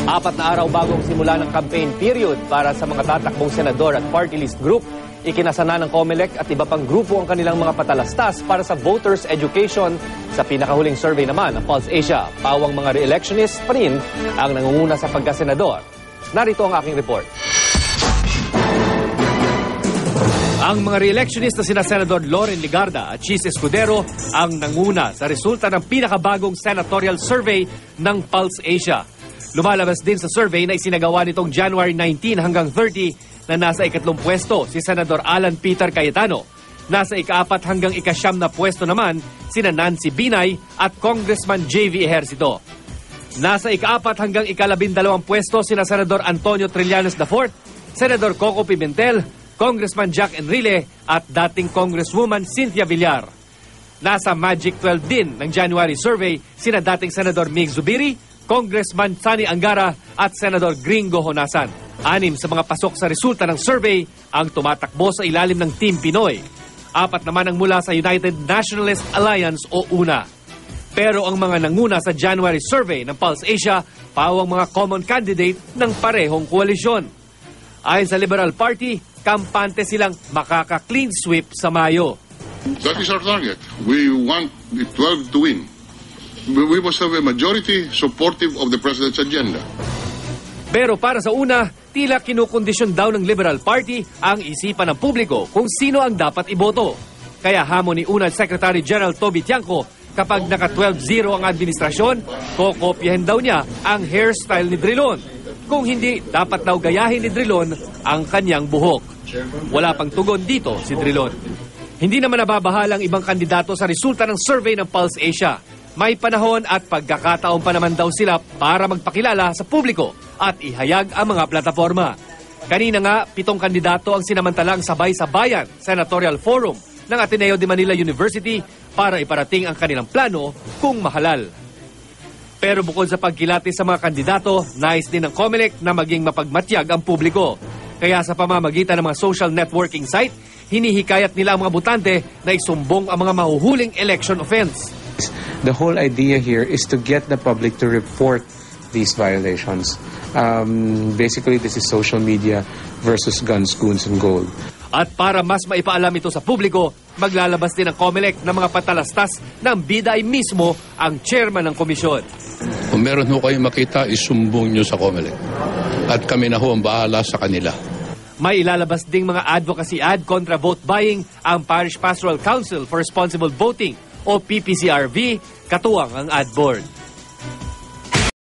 4 na araw bagong simula ng campaign period para sa mga tatakbong senador at party list group, ikinasana ng COMELEC at iba pang grupo ang kanilang mga patalastas para sa voters' education. Sa pinakahuling survey naman ng Pulse Asia, pawang mga re-electionists pa rin ang nangunguna sa pagkasenador. Narito ang aking report. Ang mga re-electionist na sina Senador Loren Legarda at Chis Escudero ang nanguna sa resulta ng pinakabagong senatorial survey ng Pulse Asia. Lumalabas din sa survey na isinagawa nitong January 19 hanggang 30 na nasa ikatlong pwesto si Senador Alan Peter Cayetano. Nasa ika-4 hanggang ika-9 na pwesto naman sina Nancy Binay at Congressman J.V. Ejercito. Nasa ika-4 hanggang ika-12 pwesto sina Senador Antonio Trillanes IV, Senador Coco Pimentel, Congressman Jack Enrile at dating Congresswoman Cynthia Villar. Nasa Magic 12 din ng January survey sina dating Senador Mig Zubiri, Congressman Sani Angara at Senador Gringo Honasan. 6 sa mga pasok sa resulta ng survey ang tumatakbo sa ilalim ng Team Pinoy. 4 naman ang mula sa United Nationalist Alliance o UNA. Pero ang mga nanguna sa January survey ng Pulse Asia, pawang mga common candidate ng parehong koalisyon. Ayon sa Liberal Party, kampante silang makaka-clean sweep sa Mayo. That is our target. We want the 12 to win. We must have a majority supportive of the President's agenda. Pero para sa una, tila kinukondisyon daw ng Liberal Party ang isipan ng publiko kung sino ang dapat iboto. Kaya hamon ni UNA Secretary General Toby Tiangco, kapag naka-12-0 ang administrasyon, kokopyahin daw niya ang hairstyle ni Drilon. Kung hindi, dapat daw gayahin ni Drilon ang kanyang buhok. Wala pang tugon dito si Drilon. Hindi naman nababahalang ibang kandidato sa resulta ng survey ng Pulse Asia. May panahon at pagkakataon pa naman daw sila para magpakilala sa publiko at ihayag ang mga plataforma. Kanina nga, 7 kandidato ang sinamantalang sabay sa Bayan Senatorial Forum ng Ateneo de Manila University para iparating ang kanilang plano kung mahalal. Pero bukod sa pagkilati sa mga kandidato, nais din ng COMELEC na maging mapagmatyag ang publiko. Kaya sa pamamagitan ng mga social networking site, hinihikayat nila ang mga botante na isumbong ang mga mahuhuling election offense. The whole idea here is to get the public to report these violations. Basically, this is social media versus guns, goons, and gold. At para mas maipaalam ito sa publiko, maglalabas din ang COMELEC ng mga patalastas ng bida ay mismo ang chairman ng komisyon. Kung meron ho kayong makita, isumbong nyo sa COMELEC. At kami na ho ang bahala sa kanila. May ilalabas ding mga advocacy ad kontra vote buying ang Parish Pastoral Council for Responsible Voting o PPCRV, katuwang ang ad board.